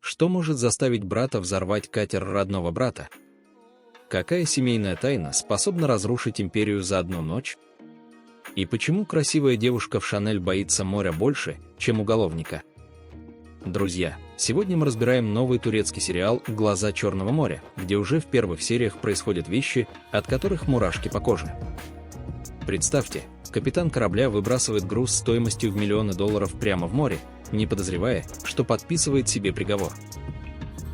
Что может заставить брата взорвать катер родного брата? Какая семейная тайна способна разрушить империю за одну ночь? И почему красивая девушка в Шанель боится моря больше, чем уголовника? Друзья, сегодня мы разбираем новый турецкий сериал «Глаза Черного моря», где уже в первых сериях происходят вещи, от которых мурашки по коже. Представьте, капитан корабля выбрасывает груз стоимостью в миллионы долларов прямо в море, не подозревая, что подписывает себе приговор.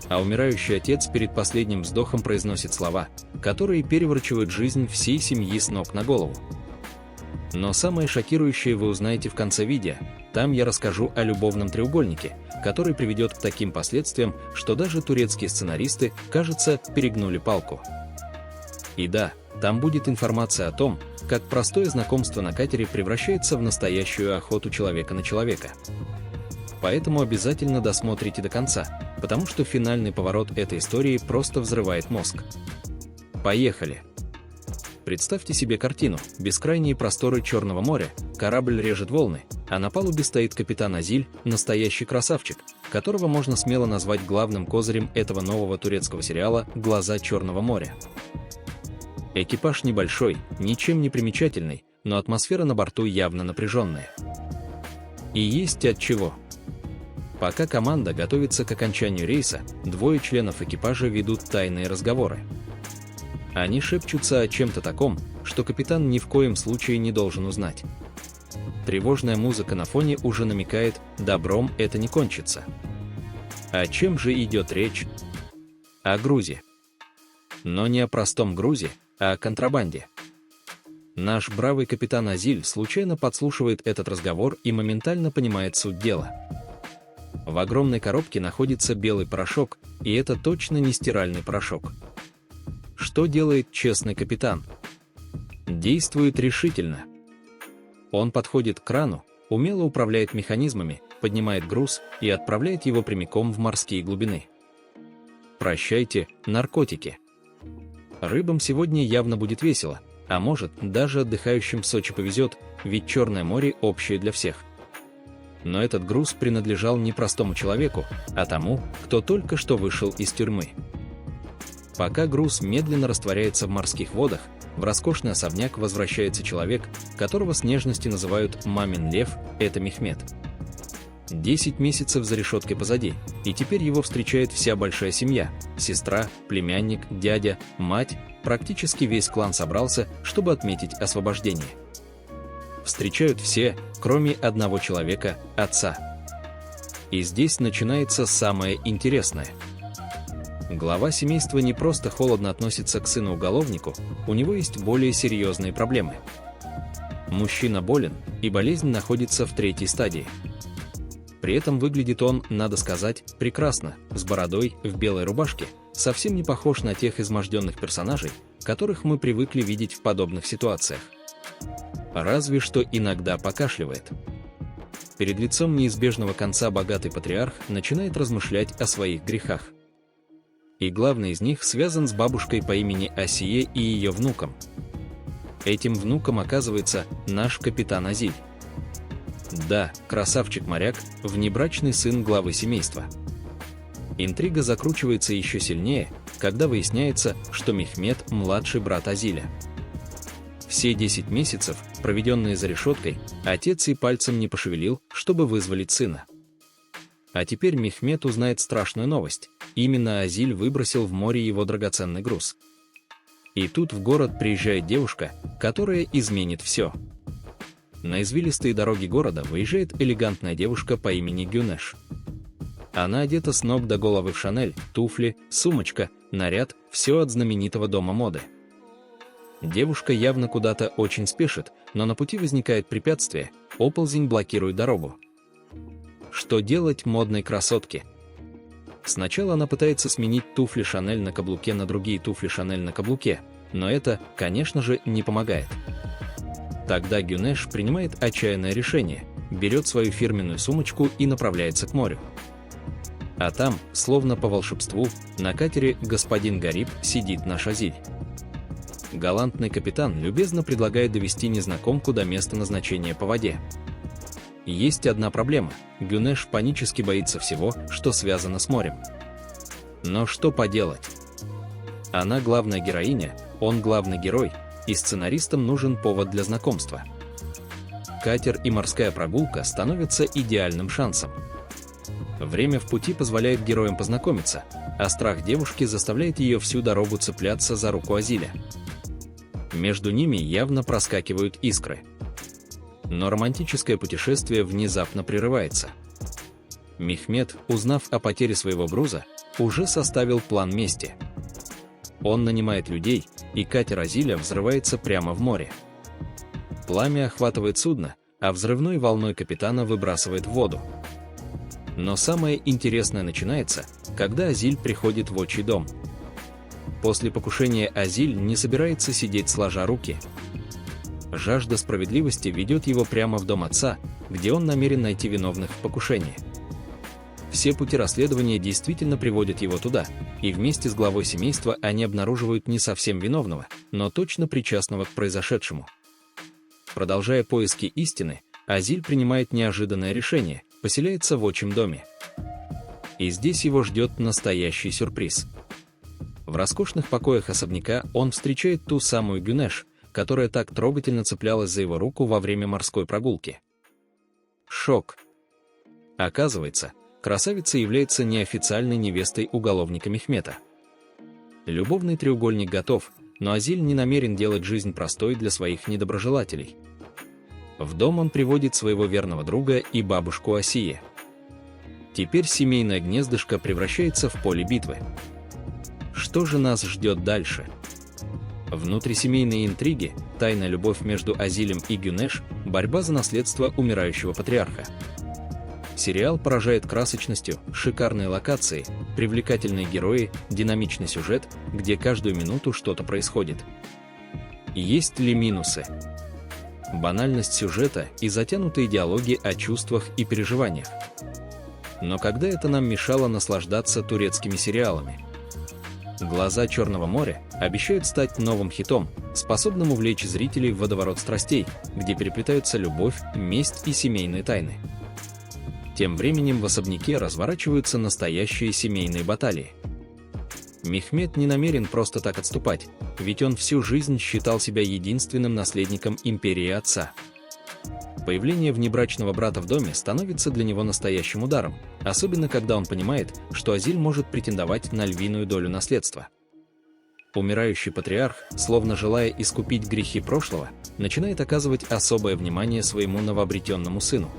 А умирающий отец перед последним вздохом произносит слова, которые переворачивают жизнь всей семьи с ног на голову. Но самое шокирующее вы узнаете в конце видео. Там я расскажу о любовном треугольнике, который приведет к таким последствиям, что даже турецкие сценаристы, кажется, перегнули палку. И да, там будет информация о том, как простое знакомство на катере превращается в настоящую охоту человека на человека. Поэтому обязательно досмотрите до конца, потому что финальный поворот этой истории просто взрывает мозг. Поехали! Представьте себе картину: бескрайние просторы Черного моря, корабль режет волны, а на палубе стоит капитан Азиль, настоящий красавчик, которого можно смело назвать главным козырем этого нового турецкого сериала «Глаза Черного моря». Экипаж небольшой, ничем не примечательный, но атмосфера на борту явно напряженная. И есть от чего. Пока команда готовится к окончанию рейса, двое членов экипажа ведут тайные разговоры. Они шепчутся о чем-то таком, что капитан ни в коем случае не должен узнать. Тревожная музыка на фоне уже намекает: добром это не кончится. О чем же идет речь? О грузе. Но не о простом грузе, а о контрабанде. Наш бравый капитан Азиль случайно подслушивает этот разговор и моментально понимает суть дела. В огромной коробке находится белый порошок, и это точно не стиральный порошок. Что делает честный капитан? Действует решительно. Он подходит к крану, умело управляет механизмами, поднимает груз и отправляет его прямиком в морские глубины. Прощайте, наркотики. Рыбам сегодня явно будет весело, а может, даже отдыхающим в Сочи повезет, ведь Черное море общее для всех. Но этот груз принадлежал не простому человеку, а тому, кто только что вышел из тюрьмы. Пока груз медленно растворяется в морских водах, в роскошный особняк возвращается человек, которого с нежностью называют «мамин лев», это Мехмет. 10 месяцев за решеткой позади, и теперь его встречает вся большая семья: сестра, племянник, дядя, мать, практически весь клан собрался, чтобы отметить освобождение. Встречают все, кроме одного человека, отца. И здесь начинается самое интересное. Глава семейства не просто холодно относится к сыну-уголовнику, у него есть более серьезные проблемы. Мужчина болен, и болезнь находится в 3-й стадии. При этом выглядит он, надо сказать, прекрасно, с бородой, в белой рубашке, совсем не похож на тех изможденных персонажей, которых мы привыкли видеть в подобных ситуациях. Разве что иногда покашливает. Перед лицом неизбежного конца богатый патриарх начинает размышлять о своих грехах. И главный из них связан с бабушкой по имени Асие и ее внуком. Этим внуком оказывается наш капитан Азиль. Да, красавчик-моряк, внебрачный сын главы семейства. Интрига закручивается еще сильнее, когда выясняется, что Мехмет – младший брат Азиля. Все 10 месяцев, проведенные за решеткой, отец и пальцем не пошевелил, чтобы вызволить сына. А теперь Мехмет узнает страшную новость: именно Азиль выбросил в море его драгоценный груз. И тут в город приезжает девушка, которая изменит все. На извилистые дороги города выезжает элегантная девушка по имени Гюнеш. Она одета с ног до головы в Шанель, туфли, сумочка, наряд, все от знаменитого дома моды. Девушка явно куда-то очень спешит, но на пути возникает препятствие: оползень блокирует дорогу. Что делать модной красотке? Сначала она пытается сменить туфли Шанель на каблуке на другие туфли Шанель на каблуке, но это, конечно же, не помогает. Тогда Гюнеш принимает отчаянное решение, берет свою фирменную сумочку и направляется к морю. А там, словно по волшебству, на катере господин Гариб сидит наш Азиль. Галантный капитан любезно предлагает довести незнакомку до места назначения по воде. Есть одна проблема – Гюнеш панически боится всего, что связано с морем. Но что поделать? Она главная героиня, он главный герой, и сценаристам нужен повод для знакомства. Катер и морская прогулка становятся идеальным шансом. Время в пути позволяет героям познакомиться, а страх девушки заставляет ее всю дорогу цепляться за руку Азиля. Между ними явно проскакивают искры. Но романтическое путешествие внезапно прерывается. Мехмед, узнав о потере своего груза, уже составил план мести. Он нанимает людей, и катер Азиля взрывается прямо в море. Пламя охватывает судно, а взрывной волной капитана выбрасывает в воду. Но самое интересное начинается, когда Азиль приходит в отчий дом. После покушения Азиль не собирается сидеть сложа руки. Жажда справедливости ведет его прямо в дом отца, где он намерен найти виновных в покушении. Все пути расследования действительно приводят его туда, и вместе с главой семейства они обнаруживают не совсем виновного, но точно причастного к произошедшему. Продолжая поиски истины, Азиль принимает неожиданное решение – поселяется в отчим доме. И здесь его ждет настоящий сюрприз. В роскошных покоях особняка он встречает ту самую Гюнеш, которая так трогательно цеплялась за его руку во время морской прогулки. Шок. Оказывается, красавица является неофициальной невестой уголовника Мехмета. Любовный треугольник готов, но Азиль не намерен делать жизнь простой для своих недоброжелателей. В дом он приводит своего верного друга и бабушку Асие. Теперь семейное гнездышко превращается в поле битвы. Что же нас ждет дальше? Внутрисемейные интриги, тайная любовь между Азилем и Гюнеш, борьба за наследство умирающего патриарха. Сериал поражает красочностью, шикарные локации, привлекательные герои, динамичный сюжет, где каждую минуту что-то происходит. Есть ли минусы? Банальность сюжета и затянутые диалоги о чувствах и переживаниях. Но когда это нам мешало наслаждаться турецкими сериалами? «Глаза Черного моря» обещают стать новым хитом, способным увлечь зрителей в водоворот страстей, где переплетаются любовь, месть и семейные тайны. Тем временем в особняке разворачиваются настоящие семейные баталии. Мехмед не намерен просто так отступать, ведь он всю жизнь считал себя единственным наследником империи отца. Появление внебрачного брата в доме становится для него настоящим ударом, особенно когда он понимает, что Азиль может претендовать на львиную долю наследства. Умирающий патриарх, словно желая искупить грехи прошлого, начинает оказывать особое внимание своему новообретенному сыну.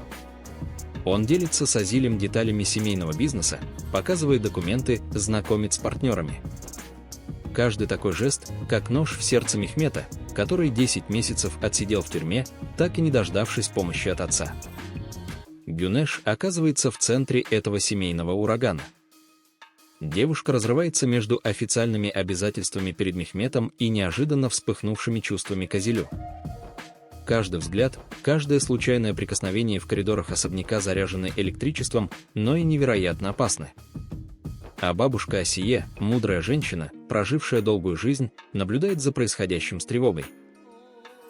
Он делится с Азилем деталями семейного бизнеса, показывает документы, знакомит с партнерами. Каждый такой жест, как нож в сердце Мехмета, который 10 месяцев отсидел в тюрьме, так и не дождавшись помощи от отца. Гюнеш оказывается в центре этого семейного урагана. Девушка разрывается между официальными обязательствами перед Мехметом и неожиданно вспыхнувшими чувствами к Азилю. Каждый взгляд, каждое случайное прикосновение в коридорах особняка заряжены электричеством, но и невероятно опасны. А бабушка Асие, мудрая женщина, прожившая долгую жизнь, наблюдает за происходящим с тревогой.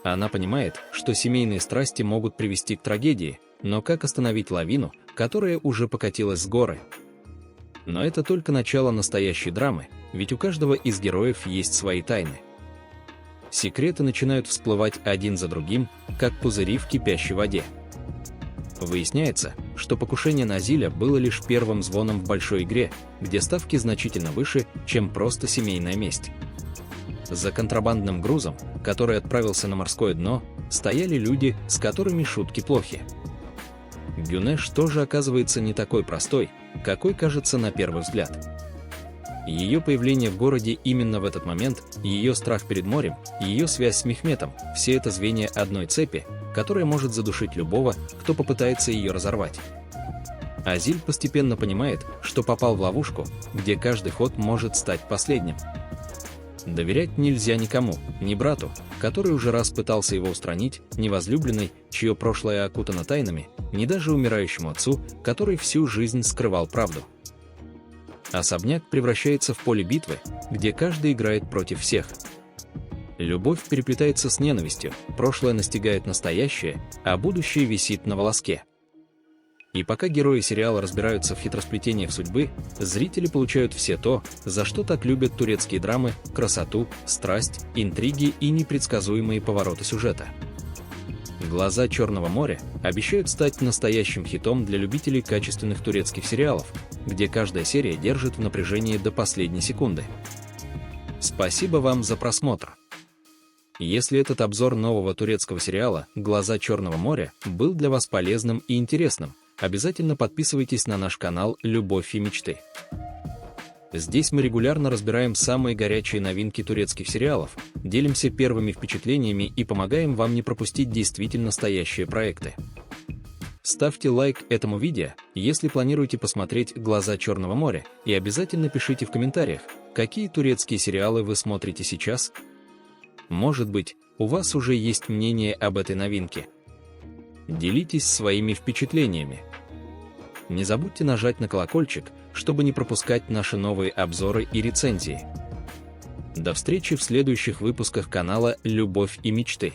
Она понимает, что семейные страсти могут привести к трагедии, но как остановить лавину, которая уже покатилась с горы? Но это только начало настоящей драмы, ведь у каждого из героев есть свои тайны. Секреты начинают всплывать один за другим, как пузыри в кипящей воде. Выясняется, что покушение на Азиля было лишь первым звоном в большой игре, где ставки значительно выше, чем просто семейная месть. За контрабандным грузом, который отправился на морское дно, стояли люди, с которыми шутки плохи. Гюнеш тоже оказывается не такой простой, какой кажется на первый взгляд. Ее появление в городе именно в этот момент, ее страх перед морем, ее связь с Мехметом – все это звенья одной цепи, которая может задушить любого, кто попытается ее разорвать. Азиль постепенно понимает, что попал в ловушку, где каждый ход может стать последним. Доверять нельзя никому, ни брату, который уже раз пытался его устранить, ни возлюбленной, чье прошлое окутано тайнами, ни даже умирающему отцу, который всю жизнь скрывал правду. Особняк превращается в поле битвы, где каждый играет против всех. Любовь переплетается с ненавистью, прошлое настигает настоящее, а будущее висит на волоске. И пока герои сериала разбираются в хитросплетениях судьбы, зрители получают все то, за что так любят турецкие драмы: красоту, страсть, интриги и непредсказуемые повороты сюжета. «Глаза Черного моря» обещают стать настоящим хитом для любителей качественных турецких сериалов, где каждая серия держит в напряжении до последней секунды. Спасибо вам за просмотр. Если этот обзор нового турецкого сериала «Глаза Черного моря» был для вас полезным и интересным, обязательно подписывайтесь на наш канал «Любовь и мечты». Здесь мы регулярно разбираем самые горячие новинки турецких сериалов, делимся первыми впечатлениями и помогаем вам не пропустить действительно настоящие проекты. Ставьте лайк этому видео, если планируете посмотреть «Глаза Черного моря», и обязательно пишите в комментариях, какие турецкие сериалы вы смотрите сейчас. Может быть, у вас уже есть мнение об этой новинке. Делитесь своими впечатлениями. Не забудьте нажать на колокольчик, чтобы не пропускать наши новые обзоры и рецензии. До встречи в следующих выпусках канала «Любовь и мечты».